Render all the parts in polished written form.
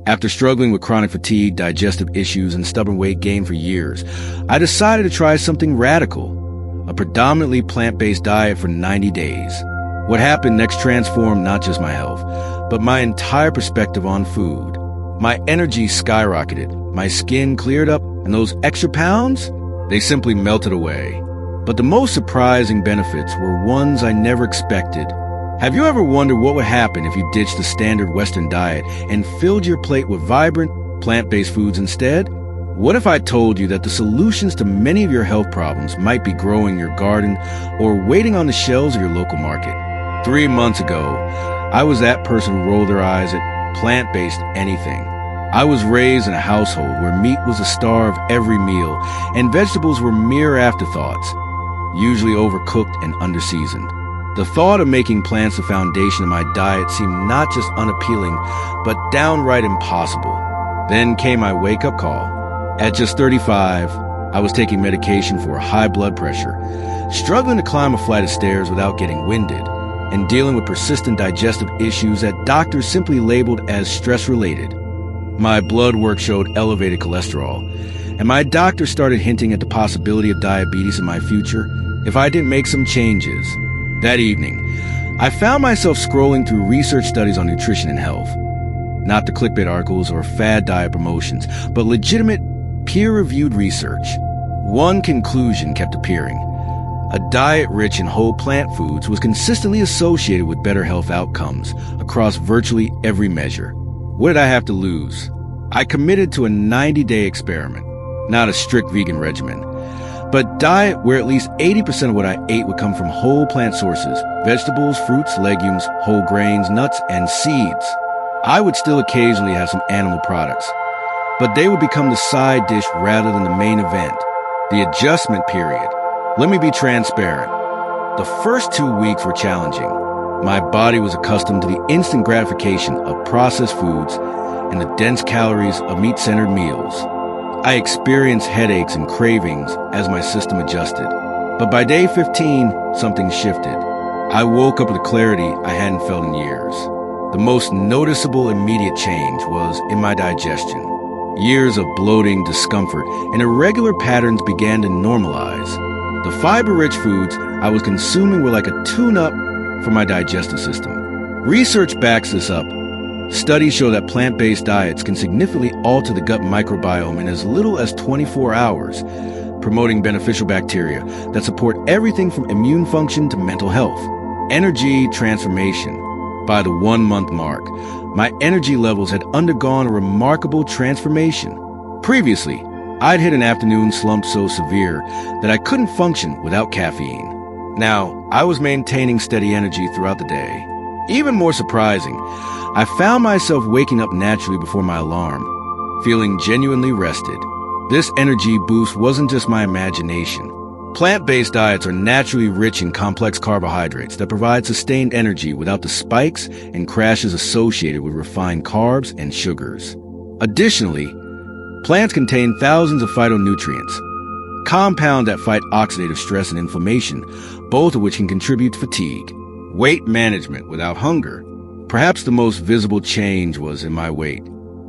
After struggling with chronic fatigue, digestive issues, and stubborn weight gain for years, I decided to try something radical, a predominantly plant-based diet for 90 days. What happened next transformed not just my health, but my entire perspective on food. My energy skyrocketed, my skin cleared up, and those extra pounds, they simply melted away. But the most surprising benefits were ones I never expected. Have you ever wondered what would happen if you ditched the standard Western diet and filled your plate with vibrant, plant-based foods instead? What if I told you that the solutions to many of your health problems might be growing in your garden or waiting on the shelves of your local market? 3 months ago, I was that person who rolled their eyes at plant-based anything. I was raised in a household where meat was the star of every meal and vegetables were mere afterthoughts, usually overcooked and underseasoned. The thought of making plants the foundation of my diet seemed not just unappealing, but downright impossible. Then came my wake-up call. At just 35, I was taking medication for high blood pressure, struggling to climb a flight of stairs without getting winded, and dealing with persistent digestive issues that doctors simply labeled as stress-related. My blood work showed elevated cholesterol, and my doctor started hinting at the possibility of diabetes in my future if I didn't make some changes. That evening, I found myself scrolling through research studies on nutrition and health. Not the clickbait articles or fad diet promotions, but legitimate, peer-reviewed research. One conclusion kept appearing. A diet rich in whole plant foods was consistently associated with better health outcomes across virtually every measure. What did I have to lose? I committed to a 90-day experiment, not a strict vegan regimen, but diet where at least 80% of what I ate would come from whole plant sources: vegetables, fruits, legumes, whole grains, nuts, and seeds. I would still occasionally have some animal products, but they would become the side dish rather than the main event, the adjustment period. Let me be transparent. The first 2 weeks were challenging. My body was accustomed to the instant gratification of processed foods and the dense calories of meat-centered meals. I experienced headaches and cravings as my system adjusted. But by day 15, something shifted. I woke up with a clarity I hadn't felt in years. The most noticeable immediate change was in my digestion. Years of bloating, discomfort, and irregular patterns began to normalize. The fiber-rich foods I was consuming were like a tune-up for my digestive system. Research backs this up. Studies show that plant-based diets can significantly alter the gut microbiome in as little as 24 hours, promoting beneficial bacteria that support everything from immune function to mental health. Energy transformation. By the 1-month mark, my energy levels had undergone a remarkable transformation. Previously, I'd hit an afternoon slump so severe that I couldn't function without caffeine. Now, I was maintaining steady energy throughout the day. Even more surprising, I found myself waking up naturally before my alarm, feeling genuinely rested. This energy boost wasn't just my imagination. Plant-based diets are naturally rich in complex carbohydrates that provide sustained energy without the spikes and crashes associated with refined carbs and sugars. Additionally, plants contain thousands of phytonutrients, compounds that fight oxidative stress and inflammation, both of which can contribute to fatigue. Weight management without hunger. Perhaps the most visible change was in my weight.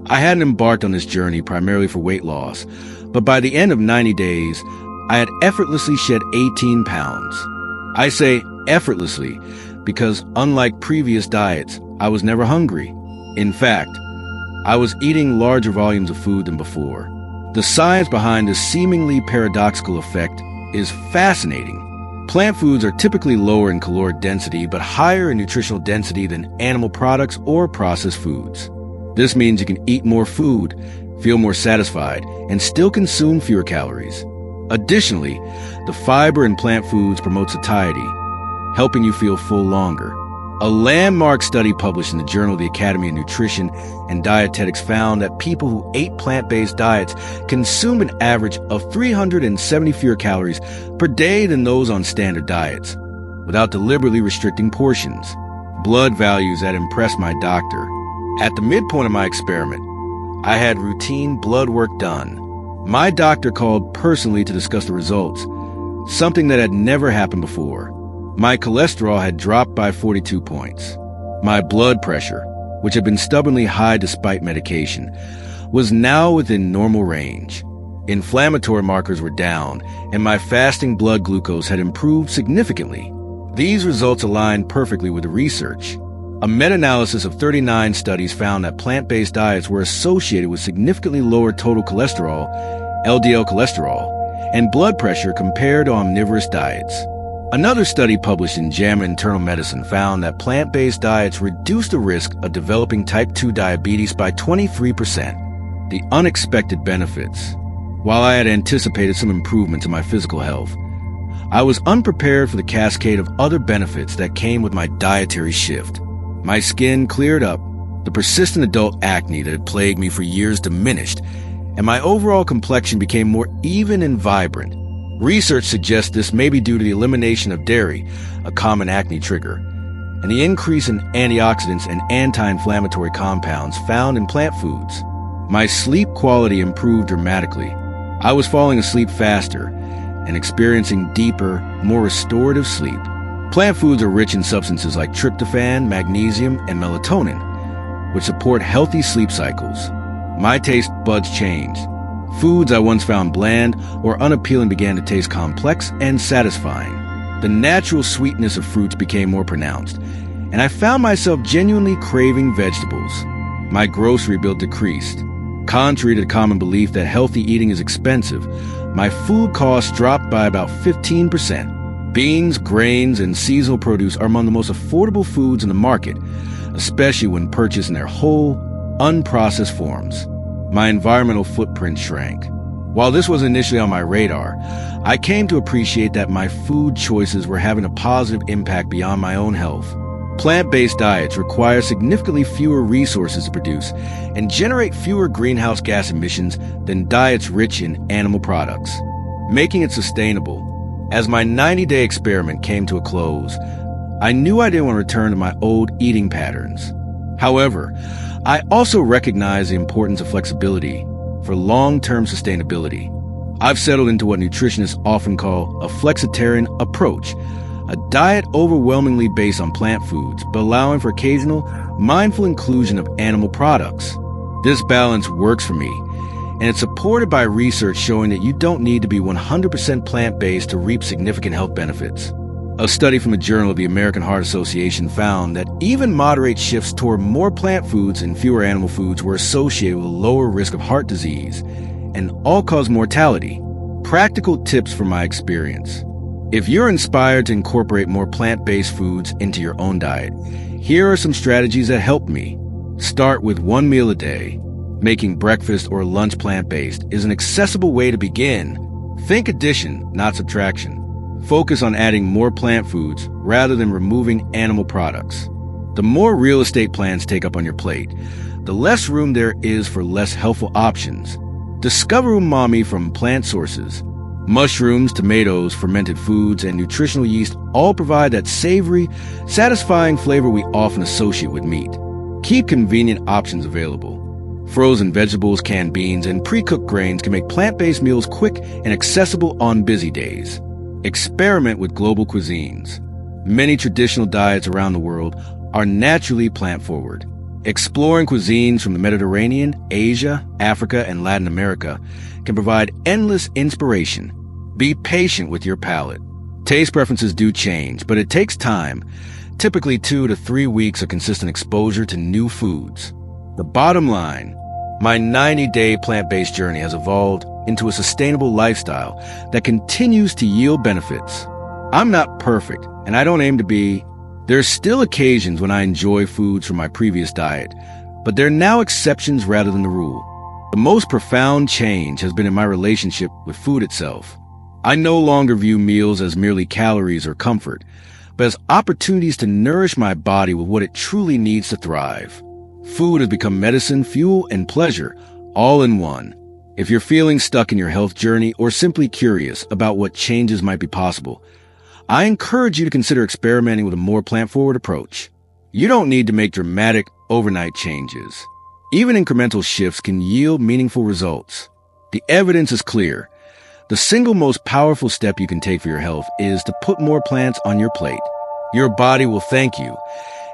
I hadn't embarked on this journey primarily for weight loss, but by the end of 90 days, I had effortlessly shed 18 pounds. I say effortlessly because unlike previous diets, I was never hungry. In fact, I was eating larger volumes of food than before. The science behind this seemingly paradoxical effect is fascinating. Plant foods are typically lower in caloric density but higher in nutritional density than animal products or processed foods. This means you can eat more food, feel more satisfied, and still consume fewer calories. Additionally, the fiber in plant foods promotes satiety, helping you feel full longer. A landmark study published in the Journal of the Academy of Nutrition and Dietetics found that people who ate plant-based diets consumed an average of 370 fewer calories per day than those on standard diets, without deliberately restricting portions. Blood values that impressed my doctor. At the midpoint of my experiment, I had routine blood work done. My doctor called personally to discuss the results, something that had never happened before. My cholesterol had dropped by 42 points. My blood pressure, which had been stubbornly high despite medication, was now within normal range. Inflammatory markers were down, and my fasting blood glucose had improved significantly. These results aligned perfectly with the research. A meta-analysis of 39 studies found that plant-based diets were associated with significantly lower total cholesterol, LDL cholesterol, and blood pressure compared to omnivorous diets. Another study published in JAMA Internal Medicine found that plant-based diets reduced the risk of developing type 2 diabetes by 23%. The unexpected benefits. While I had anticipated some improvement to my physical health, I was unprepared for the cascade of other benefits that came with my dietary shift. My skin cleared up, the persistent adult acne that had plagued me for years diminished, and my overall complexion became more even and vibrant. Research suggests this may be due to the elimination of dairy, a common acne trigger, and the increase in antioxidants and anti-inflammatory compounds found in plant foods. My sleep quality improved dramatically. I was falling asleep faster and experiencing deeper, more restorative sleep. Plant foods are rich in substances like tryptophan, magnesium, and melatonin, which support healthy sleep cycles. My taste buds changed. Foods I once found bland or unappealing began to taste complex and satisfying. The natural sweetness of fruits became more pronounced, and I found myself genuinely craving vegetables. My grocery bill decreased. Contrary to the common belief that healthy eating is expensive, my food costs dropped by about 15%. Beans, grains, and seasonal produce are among the most affordable foods in the market, especially when purchased in their whole, unprocessed forms. My environmental footprint shrank. While this was initially on my radar, I came to appreciate that my food choices were having a positive impact beyond my own health. Plant-based diets require significantly fewer resources to produce and generate fewer greenhouse gas emissions than diets rich in animal products, making it sustainable. As my 90-day experiment came to a close, I knew I didn't want to return to my old eating patterns. However, I also recognize the importance of flexibility for long-term sustainability. I've settled into what nutritionists often call a flexitarian approach, a diet overwhelmingly based on plant foods, but allowing for occasional, mindful inclusion of animal products. This balance works for me, and it's supported by research showing that you don't need to be 100% plant-based to reap significant health benefits. A study from the Journal of the American Heart Association found that even moderate shifts toward more plant foods and fewer animal foods were associated with a lower risk of heart disease and all-cause mortality. Practical tips from my experience. If you're inspired to incorporate more plant-based foods into your own diet, here are some strategies that helped me. Start with one meal a day. Making breakfast or lunch plant-based is an accessible way to begin. Think addition, not subtraction. Focus on adding more plant foods rather than removing animal products. The more real estate plants take up on your plate, the less room there is for less healthful options. Discover umami from plant sources. Mushrooms, tomatoes, fermented foods, and nutritional yeast all provide that savory, satisfying flavor we often associate with meat. Keep convenient options available. Frozen vegetables, canned beans, and pre-cooked grains can make plant-based meals quick and accessible on busy days. Experiment with global cuisines. Many traditional diets around the world are naturally plant-forward. Exploring cuisines from the Mediterranean, Asia, Africa, and Latin America can provide endless inspiration. Be patient with your palate. Taste preferences do change, but it takes time, typically 2 to 3 weeks of consistent exposure to new foods. The bottom line, my 90-day plant-based journey has evolved into a sustainable lifestyle that continues to yield benefits. I'm not perfect, and I don't aim to be. There's still occasions when I enjoy foods from my previous diet, but they're now exceptions rather than the rule. The most profound change has been in my relationship with food itself. I no longer view meals as merely calories or comfort, but as opportunities to nourish my body with what it truly needs to thrive. Food has become medicine, fuel, and pleasure, all in one. If you're feeling stuck in your health journey or simply curious about what changes might be possible, I encourage you to consider experimenting with a more plant-forward approach. You don't need to make dramatic, overnight changes. Even incremental shifts can yield meaningful results. The evidence is clear. The single most powerful step you can take for your health is to put more plants on your plate. Your body will thank you,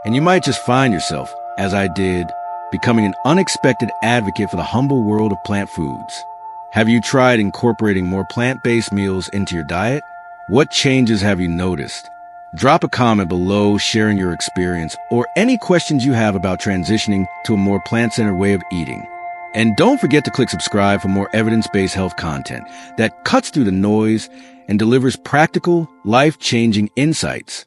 and you might just find yourself as I did, becoming an unexpected advocate for the humble world of plant foods? Have you tried incorporating more plant-based meals into your diet? What changes have you noticed? Drop a comment below sharing your experience or any questions you have about transitioning to a more plant-centered way of eating. And don't forget to click subscribe for more evidence-based health content that cuts through the noise and delivers practical, life-changing insights.